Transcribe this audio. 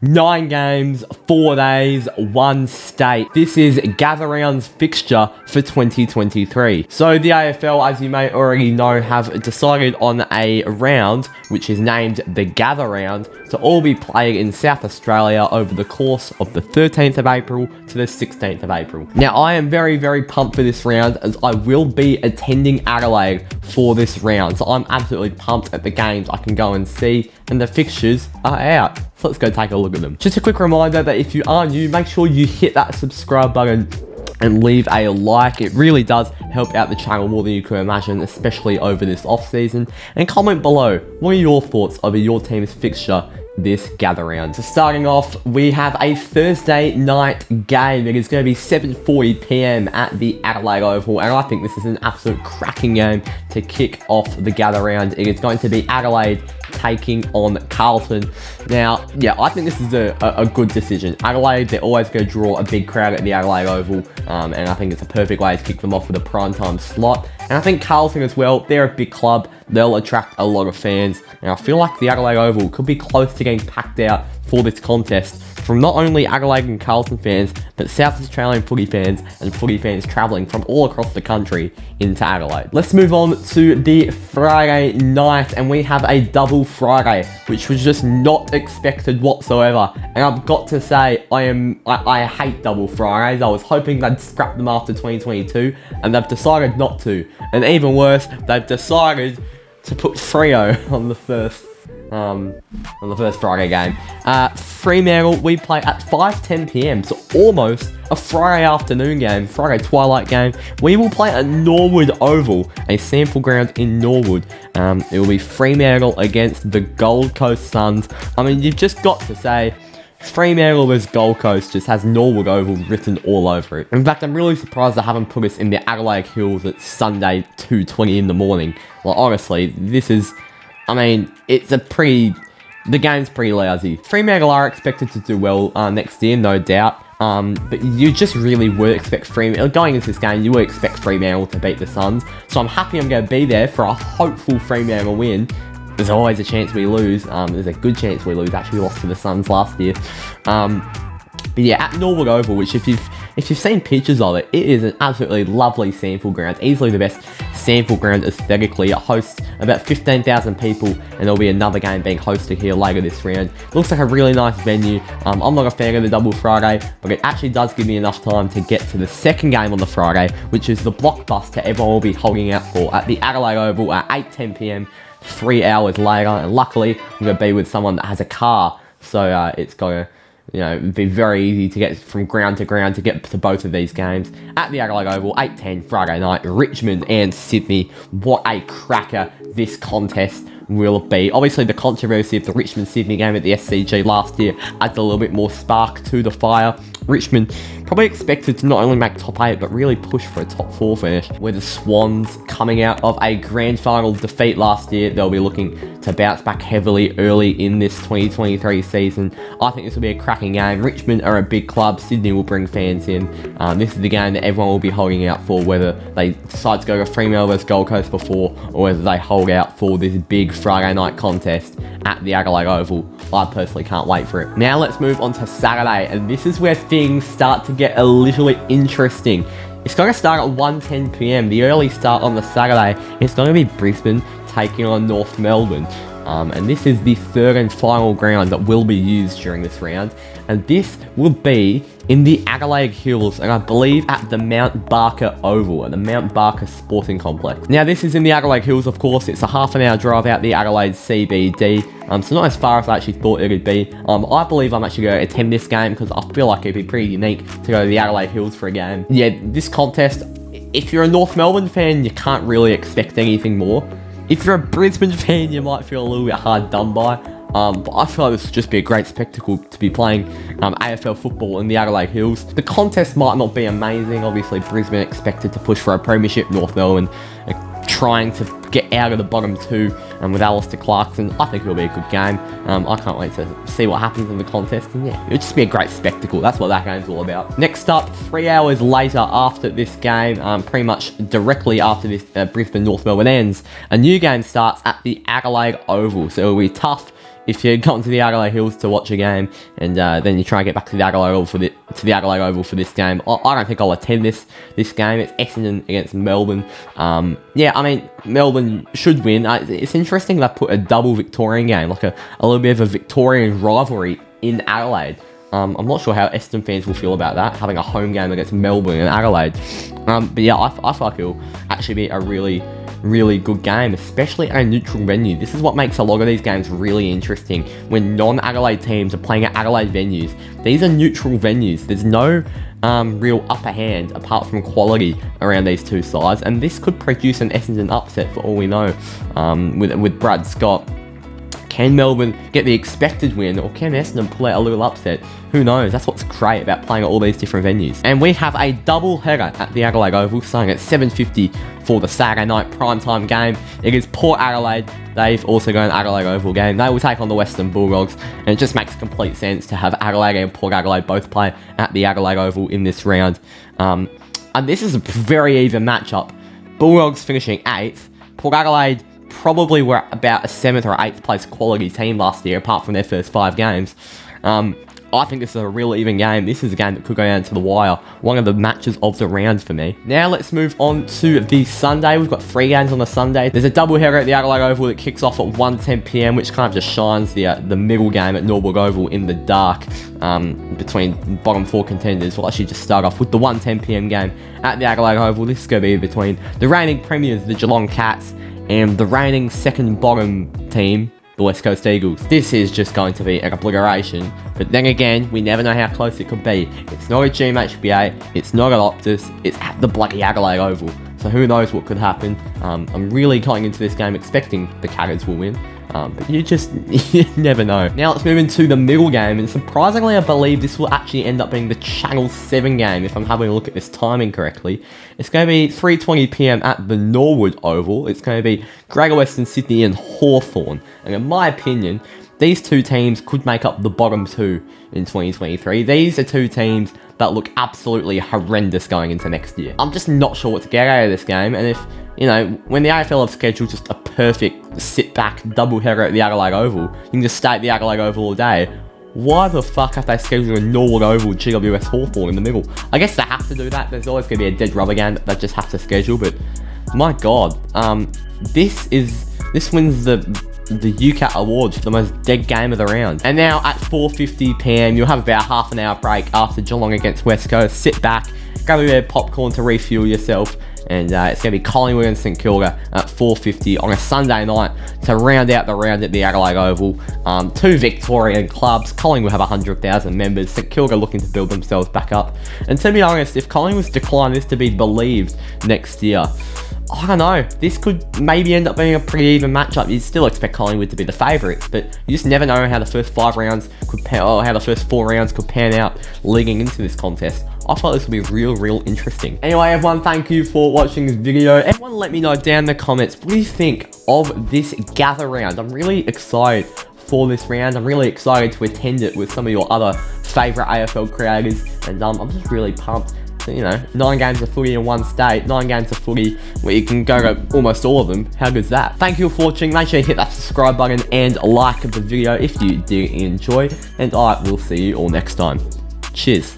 9 games, 4 days, 1 state. This is Gather Round's fixture for 2023. So the AFL, as you may already know, have decided on a round which is named the Gather Round to all be played in South Australia over the course of the 13th of April to the 16th of April. Now, I am very, very pumped for this round as I will be attending Adelaide for this round. So I'm absolutely pumped at the games I can go and see, and the fixtures are out. So let's go take a look at them. Just a quick reminder that if you are new, make sure you hit that subscribe button and leave a like. It really does help out the channel more than you could imagine, especially over this off season. And comment below, what are your thoughts over your team's fixture this Gather Round? So starting off, we have a Thursday night game. It is going to be 7:40 p.m. at the Adelaide Oval, and I think this is an absolute cracking game to kick off the Gather Round. It is going to be Adelaide taking on Carlton. Now, yeah, I think this is a good decision. Adelaide, they're always going to draw a big crowd at the Adelaide Oval, and I think it's a perfect way to kick them off with a primetime slot. And I think Carlton as well, they're a big club. They'll attract a lot of fans, and I feel like the Adelaide Oval could be close to getting packed out for this contest from not only Adelaide and Carlton fans, but South Australian footy fans and footy fans travelling from all across the country into Adelaide. Let's move on to the Friday night, and we have a double Friday, which was just not expected whatsoever. And I've got to say, I hate double Fridays. I was hoping they'd scrap them after 2022, and they've decided not to. And even worse, they've decided to put Freo on the first Friday game. Fremantle, we play at 5:10 p.m, so almost a Friday afternoon game, Friday twilight game. We will play at Norwood Oval, a sample ground in Norwood. It will be Fremantle against the Gold Coast Suns. I mean, you've just got to say, Fremantle as Gold Coast just has Norwood Oval written all over it. In fact, I'm really surprised they haven't put us in the Adelaide Hills at Sunday 2:20 in the morning. Well, honestly, this is, I mean, the game's pretty lousy. Fremantle are expected to do well next year, no doubt. But you just really would expect Fremantle, going into this game, you would expect Fremantle to beat the Suns. So I'm happy I'm going to be there for a hopeful Fremantle win. There's always a chance we lose. There's a good chance we lose. Actually, we lost to the Suns last year. But yeah, at Norwood Oval, which if you've seen pictures of it, it is an absolutely lovely sample ground. Easily the best sample ground aesthetically. It hosts about 15,000 people, and there'll be another game being hosted here later this round. Looks like a really nice venue. I'm not a fan of the double Friday, but it actually does give me enough time to get to the second game on the Friday, which is the blockbuster everyone will be holding out for at the Adelaide Oval at 8:10 p.m, 3 hours later. And luckily, I'm going to be with someone that has a car, so it's going to be very easy to get from ground to ground to get to both of these games. At the Adelaide Oval, 8:10 Friday night, Richmond and Sydney. What a cracker this contest will be. Obviously, the controversy of the Richmond-Sydney game at the SCG last year adds a little bit more spark to the fire. Richmond probably expected to not only make top 8, but really push for a top 4 finish. With the Swans coming out of a grand final defeat last year, they'll be looking to bounce back heavily early in this 2023 season. I think this will be a cracking game. Richmond are a big club. Sydney will bring fans in. This is the game that everyone will be holding out for, whether they decide to go to Fremantle versus Gold Coast before, or whether they hold out for this big Friday night contest at the Adelaide Oval. I personally can't wait for it. Now let's move on to Saturday, and this is where things start to get a little bit interesting. It's going to start at 1:10 p.m. The early start on the Saturday. It's going to be Brisbane taking on North Melbourne. And this is the third and final ground that will be used during this round. And this will be in the Adelaide Hills, and I believe at the Mount Barker Oval, at the Mount Barker Sporting Complex. Now, this is in the Adelaide Hills, of course. It's a half-an-hour drive out the Adelaide CBD, so not as far as I actually thought it would be. I believe I'm actually going to attend this game because I feel like it'd be pretty unique to go to the Adelaide Hills for a game. Yeah, this contest, if you're a North Melbourne fan, you can't really expect anything more. If you're a Brisbane fan, you might feel a little bit hard done by. But I feel like this would just be a great spectacle to be playing AFL football in the Adelaide Hills. The contest might not be amazing. Obviously, Brisbane expected to push for a premiership. North Melbourne trying to get out of the bottom 2 with Alistair Clarkson. I think it'll be a good game. I can't wait to see what happens in the contest. And yeah, it'll just be a great spectacle. That's what that game's all about. Next up, 3 hours later after this game, pretty much directly after this Brisbane North Melbourne ends, a new game starts at the Adelaide Oval. So it'll be tough if you're going to the Adelaide Hills to watch a game and then you try and get back to the Adelaide Oval for this game, I don't think I'll attend this game. It's Essendon against Melbourne. Yeah, I mean, Melbourne should win. It's interesting they've put a double Victorian game, like a little bit of a Victorian rivalry in Adelaide. I'm not sure how Essendon fans will feel about that, having a home game against Melbourne and Adelaide. But yeah, I feel like it'll actually be a really good game, especially at a neutral venue. This is what makes a lot of these games really interesting. When non-Adelaide teams are playing at Adelaide venues, these are neutral venues. There's no real upper hand apart from quality around these two sides, and this could produce an Essendon upset for all we know. With Brad Scott, can Melbourne get the expected win, or can Essendon pull out a little upset? Who knows? That's what's great about playing at all these different venues. And we have a double header at the Adelaide Oval, starting at 7:50 for the Saturday night primetime game. It is Port Adelaide. They've also got an Adelaide Oval game. They will take on the Western Bulldogs, and it just makes complete sense to have Adelaide and Port Adelaide both play at the Adelaide Oval in this round. And this is a very even matchup. Bulldogs finishing 8th. Port Adelaide probably were about a 7th or 8th place quality team last year, apart from their first 5 games. I think this is a real even game. This is a game that could go down to the wire. One of the matches of the round for me. Now let's move on to the Sunday. We've got 3 games on the Sunday. There's a double header at the Adelaide Oval that kicks off at 1:10 PM, which kind of just shines the middle game at Norwood Oval in the dark between bottom 4 contenders. We'll actually just start off with the 1:10 PM game at the Adelaide Oval. This is going to be between the reigning premiers, the Geelong Cats, and the reigning second bottom team, the West Coast Eagles. This is just going to be an obliteration, but then again, we never know how close it could be. It's not a GMHBA, it's not at Optus, it's at the bloody Adelaide Oval, so who knows what could happen. I'm really going into this game expecting the Catters will win, but you never know. Now let's move into the middle game, and surprisingly I believe this will actually end up being the Channel 7 game, if I'm having a look at this timing correctly. It's going to be 3:20 PM at the Norwood Oval. It's going to be Greater Western Sydney and Hawthorn, and in my opinion, these two teams could make up the bottom 2 in 2023. These are two teams that look absolutely horrendous going into next year. I'm just not sure what to get out of this game, and if, you know, when the AFL have scheduled just a perfect sit-back double header at the Adelaide Oval, you can just stay at the Adelaide Oval all day. Why the fuck have they scheduled a Norwood Oval GWS Hawthorn in the middle? I guess they have to do that. There's always going to be a dead rubber game that they just have to schedule, but my god, this wins the UCATT award for the most dead game of the round. And now at 4:50 PM, you'll have about half an hour break after Geelong against West Coast. Sit back, grab a bit of popcorn to refuel yourself, and it's going to be Collingwood and St Kilda at 4:50 on a Sunday night to round out the round at the Adelaide Oval. 2 Victorian clubs. Collingwood have 100,000 members. St Kilda looking to build themselves back up. And to be honest, if Collingwood's decline this to be believed next year, I don't know, this could maybe end up being a pretty even matchup. You'd still expect Collingwood to be the favourites, but you just never know how the first 5 rounds could how the first 4 rounds could pan out leading into this contest. I thought this would be real interesting. Anyway, everyone, thank you for watching this video. Everyone let me know down in the comments, what do you think of this gather round? I'm really excited for this round. I'm really excited to attend it with some of your other favourite AFL creators, and I'm just really pumped. You know, 9 games of footy in one state, 9 games of footy where you can go to almost all of them. How good's that? Thank you for watching. Make sure you hit that subscribe button and like the video if you did enjoy, and I will see you all next time. Cheers.